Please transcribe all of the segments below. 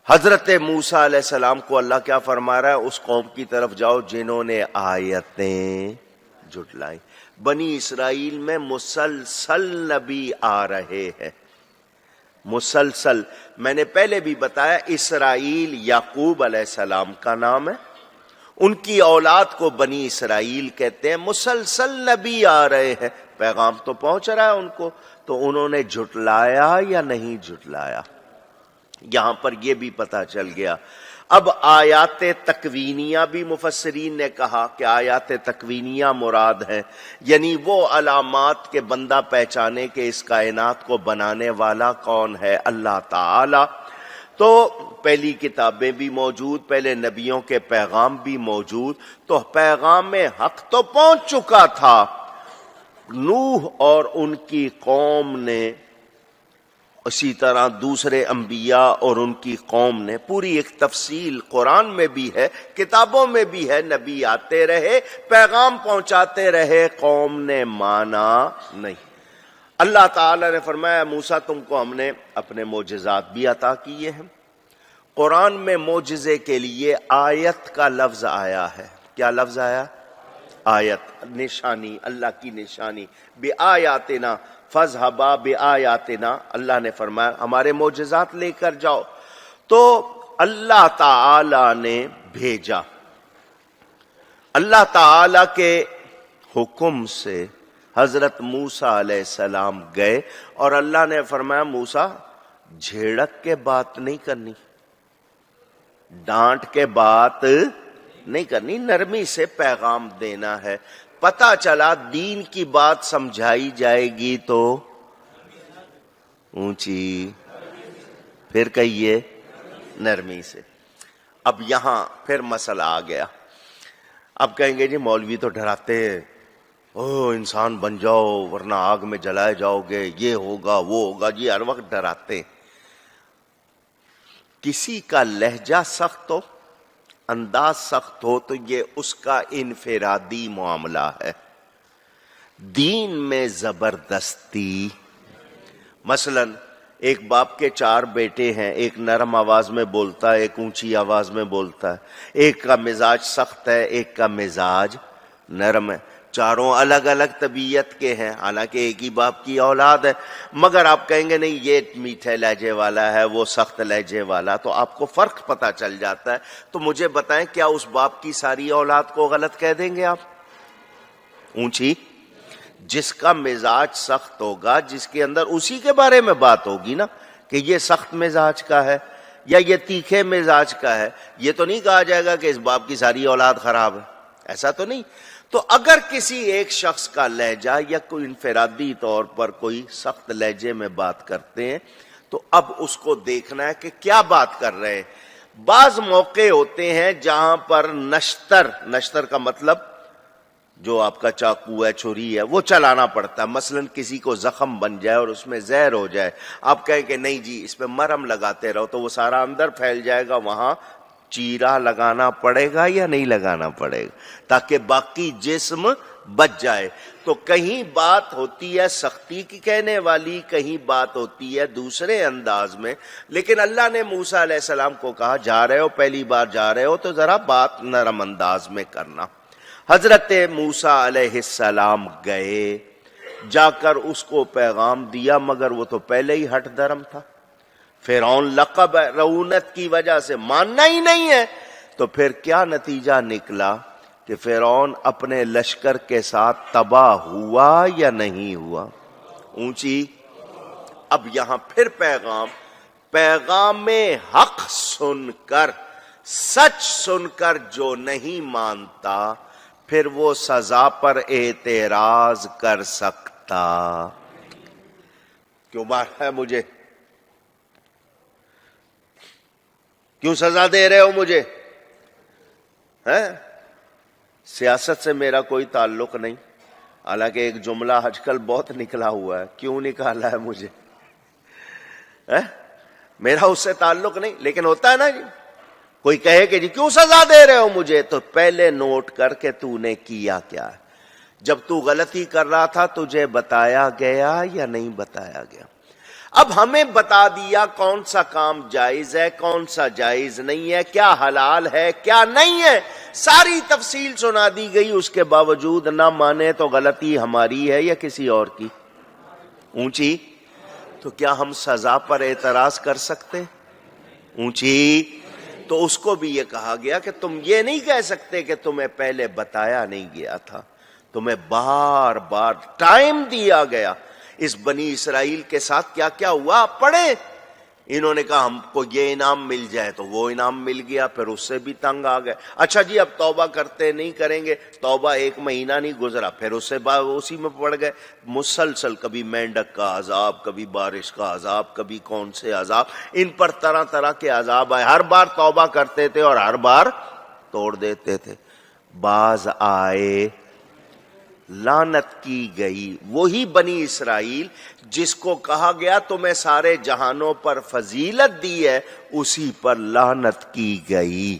حضرت موسیٰ علیہ السلام کو اللہ کیا فرما رہا ہے؟ اس قوم کی طرف جاؤ جنہوں نے آیتیں جھٹلائیں۔ بنی اسرائیل میں مسلسل نبی آ رہے ہیں، مسلسل۔ میں نے پہلے بھی بتایا اسرائیل یعقوب علیہ السلام کا نام ہے، ان کی اولاد کو بنی اسرائیل کہتے ہیں۔ مسلسل نبی آ رہے ہیں، پیغام تو پہنچ رہا ہے ان کو، تو انہوں نے جھٹلایا یا نہیں جھٹلایا؟ یہاں پر یہ بھی پتہ چل گیا۔ اب آیات تکوینیہ بھی مفسرین نے کہا کہ آیات تکوینیہ مراد ہیں، یعنی وہ علامات کے بندہ پہچانے کہ اس کائنات کو بنانے والا کون ہے، اللہ تعالی۔ تو پہلی کتابیں بھی موجود، پہلے نبیوں کے پیغام بھی موجود، تو پیغام حق تو پہنچ چکا تھا۔ نوح اور ان کی قوم نے، اسی طرح دوسرے انبیاء اور ان کی قوم نے، پوری ایک تفصیل قرآن میں بھی ہے، کتابوں میں بھی ہے، نبی آتے رہے، پیغام پہنچاتے رہے، قوم نے مانا نہیں۔ اللہ تعالی نے فرمایا موسیٰ تم کو ہم نے اپنے معجزات بھی عطا کیے ہیں۔ قرآن میں معجزے کے لیے آیت کا لفظ آیا ہے۔ کیا لفظ آیا؟ آیت، نشانی، اللہ کی نشانی۔ بِآیاتنا فَاذْهَبَا بِآیاتنا، اللہ نے فرمایا ہمارے معجزات لے کر جاؤ۔ تو اللہ تعالی نے بھیجا، اللہ تعالی کے حکم سے حضرت موسیٰ علیہ السلام گئے، اور اللہ نے فرمایا موسیٰ جھیڑک کے بات نہیں کرنی، ڈانٹ کے بات نہیں کرنی، نرمی سے پیغام دینا ہے۔ پتہ چلا دین کی بات سمجھائی جائے گی تو اونچی، پھر کہیے نرمی سے۔ اب یہاں پھر مسئلہ آ گیا۔ اب کہیں گے جی مولوی تو ڈراتے ہیں، او انسان بن جاؤ ورنہ آگ میں جلائے جاؤ گے، یہ ہوگا وہ ہوگا، جی ہر وقت ڈراتے ہیں۔ کسی کا لہجہ سخت ہو، انداز سخت ہو، تو یہ اس کا انفرادی معاملہ ہے۔ دین میں زبردستی، مثلا ایک باپ کے 4 بیٹے ہیں، ایک نرم آواز میں بولتا ہے، ایک اونچی آواز میں بولتا ہے، ایک کا مزاج سخت ہے، ایک کا مزاج نرم ہے، چاروں الگ الگ طبیعت کے ہیں، حالانکہ ایک ہی باپ کی اولاد ہے، مگر آپ کہیں گے نہیں یہ میٹھے لہجے والا ہے، وہ سخت لہجے والا، تو آپ کو فرق پتہ چل جاتا ہے۔ تو مجھے بتائیں کیا اس باپ کی ساری اولاد کو غلط کہہ دیں گے آپ؟ اونچی، جس کا مزاج سخت ہوگا، جس کے اندر اسی کے بارے میں بات ہوگی نا کہ یہ سخت مزاج کا ہے یا یہ تیکھے مزاج کا ہے، یہ تو نہیں کہا جائے گا کہ اس باپ کی ساری اولاد خراب ہے، ایسا تو نہیں۔ تو اگر کسی ایک شخص کا لہجہ یا کوئی انفرادی طور پر کوئی سخت لہجے میں بات کرتے ہیں، تو اب اس کو دیکھنا ہے کہ کیا بات کر رہے ہیں۔ بعض موقع ہوتے ہیں جہاں پر نشتر کا مطلب جو آپ کا چاقو ہے، چھری ہے، وہ چلانا پڑتا ہے۔ مثلا کسی کو زخم بن جائے اور اس میں زہر ہو جائے، آپ کہیں کہ نہیں جی اس پہ مرہم لگاتے رہو، تو وہ سارا اندر پھیل جائے گا، وہاں چیرا لگانا پڑے گا یا نہیں لگانا پڑے گا تاکہ باقی جسم بچ جائے۔ تو کہیں بات ہوتی ہے سختی کی کہنے والی، کہیں بات ہوتی ہے دوسرے انداز میں، لیکن اللہ نے موسیٰ علیہ السلام کو کہا جا رہے ہو، پہلی بار جا رہے ہو تو ذرا بات نرم انداز میں کرنا۔ حضرت موسیٰ علیہ السلام گئے، جا کر اس کو پیغام دیا، مگر وہ تو پہلے ہی ہٹ درم تھا۔ فرعون لقب رعونت کی وجہ سے ماننا ہی نہیں ہے، تو پھر کیا نتیجہ نکلا کہ فرعون اپنے لشکر کے ساتھ تباہ ہوا یا نہیں ہوا؟ اونچی۔ اب یہاں پھر پیغام حق سن کر، سچ سن کر جو نہیں مانتا، پھر وہ سزا پر اعتراض کر سکتا۔ کیوں مارا ہے مجھے؟ کیوں سزا دے رہے ہو مجھے؟ سیاست سے میرا کوئی تعلق نہیں، حالانکہ ایک جملہ آج کل بہت نکلا ہوا ہے، کیوں نکالا ہے مجھے؟ میرا اس سے تعلق نہیں، لیکن ہوتا ہے نا جی، کوئی کہے کہ جی کیوں سزا دے رہے ہو مجھے، تو پہلے نوٹ کر کے تو نے کیا کیا ہے۔ جب تو غلطی کر رہا تھا تجھے بتایا گیا یا نہیں بتایا گیا؟ اب ہمیں بتا دیا کون سا کام جائز ہے، کون سا جائز نہیں ہے، کیا حلال ہے کیا نہیں ہے، ساری تفصیل سنا دی گئی. اس کے باوجود نہ مانے تو غلطی ہماری ہے یا کسی اور کی؟ اونچی. تو کیا ہم سزا پر اعتراض کر سکتے؟ اونچی. تو اس کو بھی یہ کہا گیا کہ تم یہ نہیں کہہ سکتے کہ تمہیں پہلے بتایا نہیں گیا تھا، تمہیں بار بار ٹائم دیا گیا. اس بنی اسرائیل کے ساتھ کیا کیا ہوا آپ پڑھیں. انہوں نے کہا ہم کو یہ انعام مل جائے تو وہ انعام مل گیا، پھر اس سے بھی تنگ آ گئے. اچھا جی اب توبہ کرتے نہیں کریں گے، توبہ 1 مہینہ نہیں گزرا پھر اس سے اسی میں پڑ گئے. مسلسل کبھی مینڈک کا عذاب، کبھی بارش کا عذاب، کبھی کون سے عذاب، ان پر طرح طرح کے عذاب آئے. ہر بار توبہ کرتے تھے اور ہر بار توڑ دیتے تھے. باز آئے، لعنت کی گئی. وہی بنی اسرائیل جس کو کہا گیا تمہیں سارے جہانوں پر فضیلت دی ہے، اسی پر لعنت کی گئی.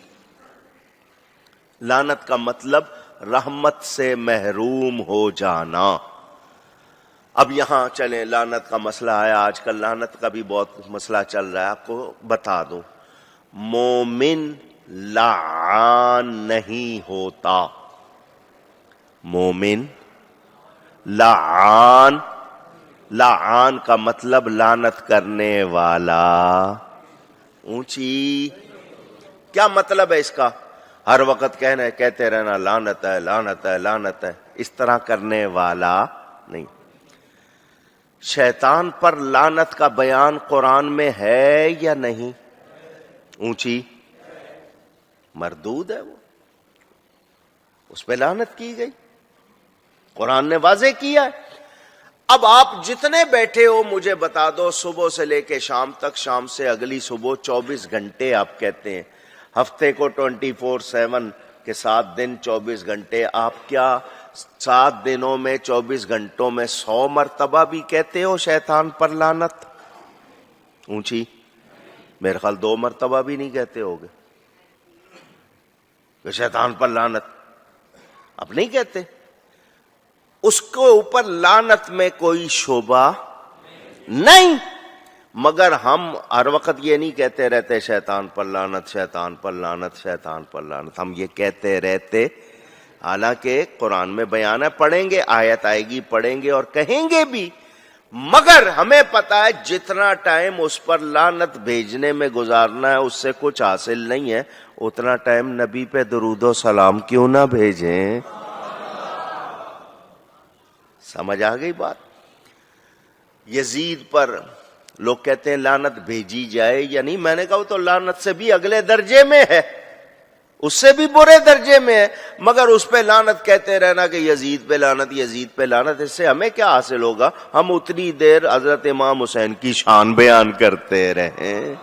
لعنت کا مطلب رحمت سے محروم ہو جانا. اب یہاں چلیں، لعنت کا مسئلہ آیا، آج کل لعنت کا بھی بہت مسئلہ چل رہا ہے. آپ کو بتا دوں، مومن لعان نہیں ہوتا. مومن لعان، لعان کا مطلب لعنت کرنے والا. اونچی. کیا مطلب ہے اس کا؟ ہر وقت کہتے رہنا لعنت ہے لعنت ہے لعنت ہے، اس طرح کرنے والا نہیں. شیطان پر لعنت کا بیان قرآن میں ہے یا نہیں؟ اونچی. مردود ہے وہ، اس پہ لعنت کی گئی، قرآن نے واضح کیا ہے. اب آپ جتنے بیٹھے ہو مجھے بتا دو، صبح سے لے کے شام تک، شام سے اگلی صبح، 24 گھنٹے آپ کہتے ہیں، ہفتے کو 24/7 کے 7 دن 24 گھنٹے، آپ کیا 7 دنوں میں 24 گھنٹوں میں 100 مرتبہ بھی کہتے ہو شیطان پر لعنت؟ اونچی. میرے خیال 2 مرتبہ بھی نہیں کہتے ہوگے کہ شیطان پر لعنت. اب نہیں کہتے. اس کو اوپر لعنت میں کوئی شبہ نہیں، مگر ہم ہر وقت یہ نہیں کہتے رہتے شیطان پر لعنت شیطان پر لعنت شیطان پر لعنت. ہم یہ کہتے رہتے، حالانکہ قرآن میں بیان ہے، پڑھیں گے، آیت آئے گی پڑھیں گے اور کہیں گے بھی، مگر ہمیں پتا ہے جتنا ٹائم اس پر لعنت بھیجنے میں گزارنا ہے اس سے کچھ حاصل نہیں ہے، اتنا ٹائم نبی پہ درود و سلام کیوں نہ بھیجیں. سمجھ آ گئی بات؟ یزید پر لوگ کہتے ہیں لعنت بھیجی جائے یا نہیں. میں نے کہا وہ تو لعنت سے بھی اگلے درجے میں ہے، اس سے بھی برے درجے میں ہے، مگر اس پہ لعنت کہتے رہنا کہ یزید پہ لعنت یزید پہ لعنت. اس سے ہمیں کیا حاصل ہوگا؟ ہم اتنی دیر حضرت امام حسین کی شان بیان کرتے رہیں.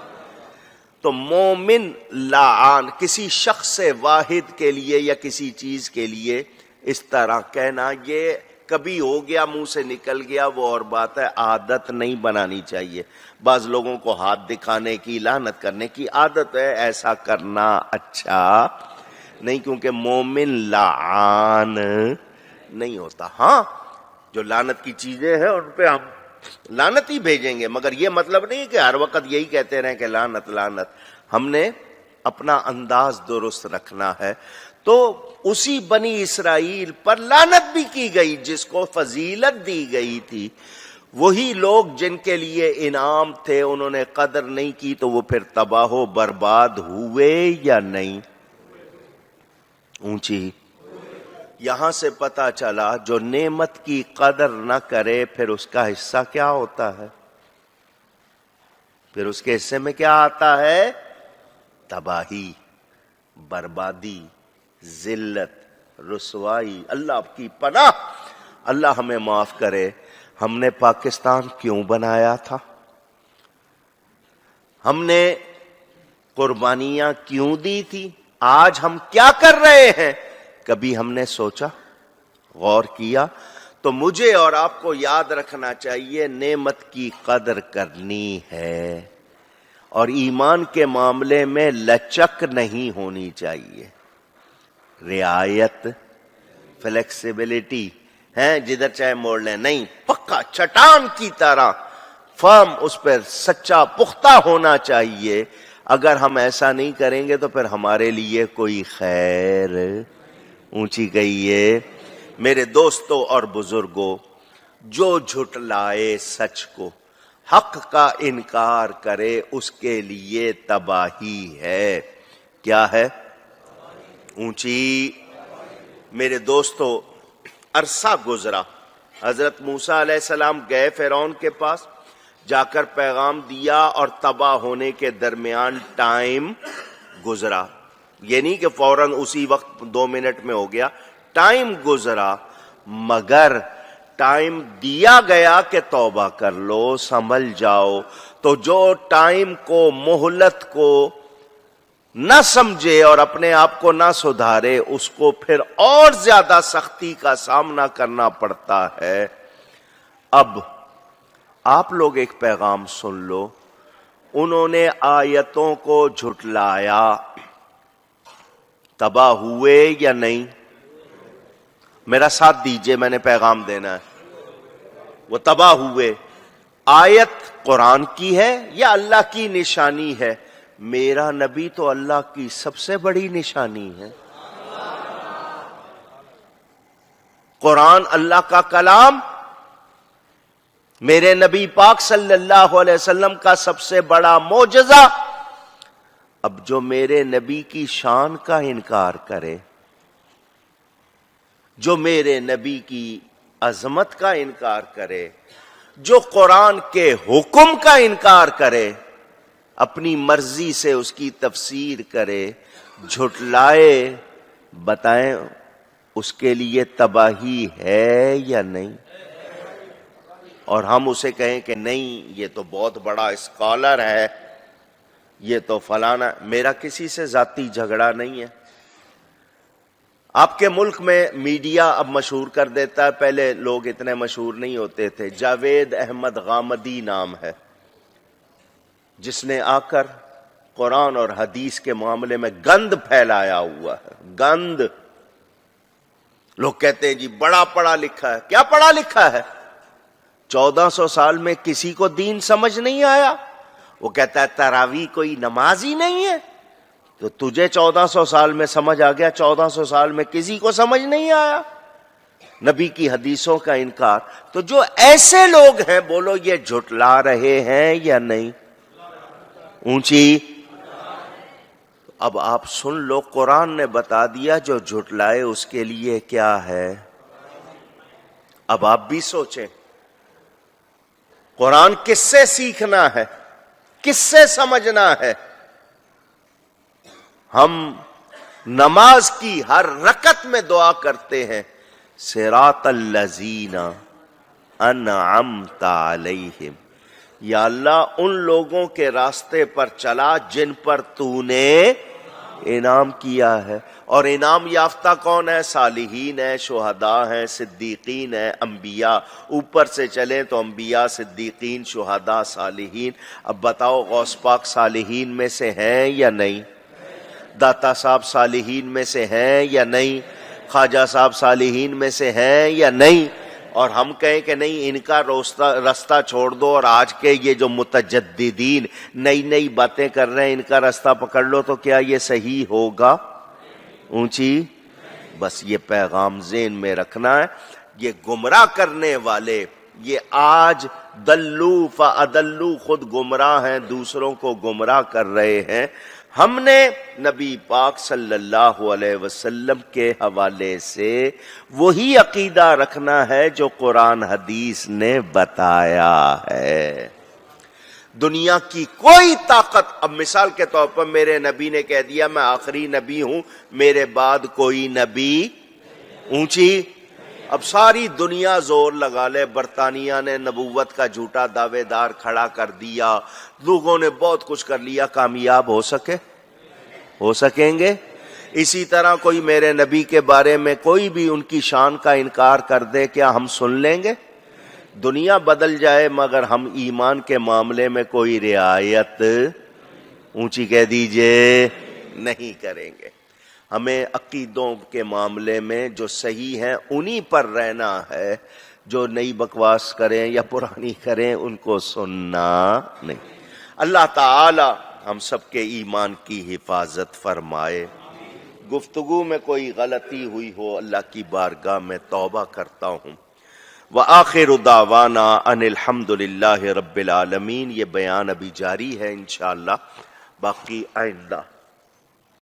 تو مومن لعان کسی شخص واحد کے لیے یا کسی چیز کے لیے اس طرح کہنا، یہ کبھی ہو گیا منہ سے نکل گیا وہ اور بات ہے، عادت نہیں بنانی چاہیے. بعض لوگوں کو ہاتھ دکھانے کی، لعنت کرنے کی عادت ہے، ایسا کرنا اچھا نہیں، کیونکہ مومن لعان نہیں ہوتا. ہاں جو لعنت کی چیزیں ہیں ان پہ ہم لعنت ہی بھیجیں گے، مگر یہ مطلب نہیں کہ ہر وقت یہی کہتے رہیں کہ لعنت لعنت. ہم نے اپنا انداز درست رکھنا ہے. تو اسی بنی اسرائیل پر لعنت بھی کی گئی جس کو فضیلت دی گئی تھی. وہی لوگ جن کے لیے انعام تھے انہوں نے قدر نہیں کی، تو وہ پھر تباہ و برباد ہوئے یا نہیں؟ اونچی. یہاں سے پتا چلا جو نعمت کی قدر نہ کرے پھر اس کا حصہ کیا ہوتا ہے؟ پھر اس کے حصے میں کیا آتا ہے؟ تباہی، بربادی، ذلت، رسوائی. اللہ آپ کی پناہ. اللہ ہمیں معاف کرے. ہم نے پاکستان کیوں بنایا تھا؟ ہم نے قربانیاں کیوں دی تھی؟ آج ہم کیا کر رہے ہیں؟ کبھی ہم نے سوچا، غور کیا؟ تو مجھے اور آپ کو یاد رکھنا چاہیے نعمت کی قدر کرنی ہے، اور ایمان کے معاملے میں لچک نہیں ہونی چاہیے. رعایت، فلیکسیبلٹی ہے، جدھر چاہے موڑ لیں، نہیں، پکا چٹان کی طرح فرم اس پر سچا پختہ ہونا چاہیے. اگر ہم ایسا نہیں کریں گے تو پھر ہمارے لیے کوئی خیر. اونچی کہیے. میرے دوستوں اور بزرگوں، جو جھٹلائے سچ کو، حق کا انکار کرے، اس کے لیے تباہی ہے. کیا ہے؟ اونچی. میرے دوستو، عرصہ گزرا، حضرت موسیٰ علیہ السلام گئے فرعون کے پاس، جا کر پیغام دیا، اور تباہ ہونے کے درمیان ٹائم گزرا. یہ نہیں کہ فوراً اسی وقت 2 منٹ میں ہو گیا، ٹائم گزرا. مگر ٹائم دیا گیا کہ توبہ کر لو، سنبھل جاؤ. تو جو ٹائم کو، مہلت کو نہ سمجھے اور اپنے آپ کو نہ سدھارے، اس کو پھر اور زیادہ سختی کا سامنا کرنا پڑتا ہے. اب آپ لوگ ایک پیغام سن لو. انہوں نے آیتوں کو جھٹلایا، تباہ ہوئے یا نہیں؟ میرا ساتھ دیجئے، میں نے پیغام دینا ہے. وہ تباہ ہوئے. آیت قرآن کی ہے یا اللہ کی نشانی ہے؟ میرا نبی تو اللہ کی سب سے بڑی نشانی ہے. قرآن اللہ کا کلام، میرے نبی پاک صلی اللہ علیہ وسلم کا سب سے بڑا معجزہ. اب جو میرے نبی کی شان کا انکار کرے، جو میرے نبی کی عظمت کا انکار کرے، جو قرآن کے حکم کا انکار کرے، اپنی مرضی سے اس کی تفسیر کرے، جھٹلائے، بتائیں اس کے لیے تباہی ہے یا نہیں؟ اور ہم اسے کہیں کہ نہیں، یہ تو بہت بڑا اسکالر ہے، یہ تو فلانا. میرا کسی سے ذاتی جھگڑا نہیں ہے. آپ کے ملک میں میڈیا اب مشہور کر دیتا ہے، پہلے لوگ اتنے مشہور نہیں ہوتے تھے. جاوید احمد غامدی نام ہے، جس نے آ کر قرآن اور حدیث کے معاملے میں گند پھیلایا ہوا ہے. گند. لوگ کہتے ہیں جی بڑا پڑھا لکھا ہے. کیا پڑھا لکھا ہے؟ 1400 سال میں کسی کو دین سمجھ نہیں آیا. وہ کہتا ہے تراویح کوئی نماز ہی نہیں ہے. تو تجھے 1400 سال میں سمجھ آ گیا، 1400 سال میں کسی کو سمجھ نہیں آیا. نبی کی حدیثوں کا انکار. تو جو ایسے لوگ ہیں، بولو یہ جھٹلا رہے ہیں یا نہیں؟ اونچی. اب آپ سن لو، قرآن نے بتا دیا جو جھٹلائے اس کے لیے کیا ہے. اب آپ بھی سوچیں، قرآن کس سے سیکھنا ہے، کس سے سمجھنا ہے؟ ہم نماز کی ہر رکعت میں دعا کرتے ہیں، صراط الذین انعمت علیہم، یا اللہ ان لوگوں کے راستے پر چلا جن پر تو نے انعام کیا ہے. اور انعام یافتہ کون ہے؟ صالحین ہیں، شہداء ہیں، صدیقین ہیں، انبیاء. اوپر سے چلیں تو انبیاء، صدیقین، شہداء، صالحین. اب بتاؤ غوث پاک صالحین میں سے ہیں یا نہیں؟ داتا صاحب صالحین میں سے ہیں یا نہیں؟ خواجہ صاحب صالحین میں سے ہیں یا نہیں؟ اور ہم کہیں کہ نہیں، ان کا رستہ چھوڑ دو، اور آج کے یہ جو متجددین نئی نئی باتیں کر رہے ہیں، ان کا رستہ پکڑ لو، تو کیا یہ صحیح ہوگا؟ اونچی. بس یہ پیغام ذہن میں رکھنا ہے. یہ گمراہ کرنے والے، یہ آج دلو فادلو، خود گمراہ ہیں، دوسروں کو گمراہ کر رہے ہیں. ہم نے نبی پاک صلی اللہ علیہ وسلم کے حوالے سے وہی عقیدہ رکھنا ہے جو قرآن حدیث نے بتایا ہے. دنیا کی کوئی طاقت، اب مثال کے طور پر میرے نبی نے کہہ دیا میں آخری نبی ہوں، میرے بعد کوئی نبی. اونچی. اب ساری دنیا زور لگا لے، برطانیہ نے نبوت کا جھوٹا دعوے دار کھڑا کر دیا، لوگوں نے بہت کچھ کر لیا، کامیاب ہو سکیں گے؟ اسی طرح کوئی میرے نبی کے بارے میں کوئی بھی ان کی شان کا انکار کر دے، کیا ہم سن لیں گے؟ دنیا بدل جائے مگر ہم ایمان کے معاملے میں کوئی رعایت، اونچی کہہ دیجئے، نہیں کریں گے. ہمیں عقیدوں کے معاملے میں جو صحیح ہیں انہی پر رہنا ہے. جو نئی بکواس کریں یا پرانی کریں ان کو سننا نہیں۔ اللہ تعالی ہم سب کے ایمان کی حفاظت فرمائے۔ گفتگو میں کوئی غلطی ہوئی ہو اللہ کی بارگاہ میں توبہ کرتا ہوں۔ وآخر دعوانا ان الحمد للہ رب العالمین۔ یہ بیان ابھی جاری ہے انشاءاللہ، باقی آئندہ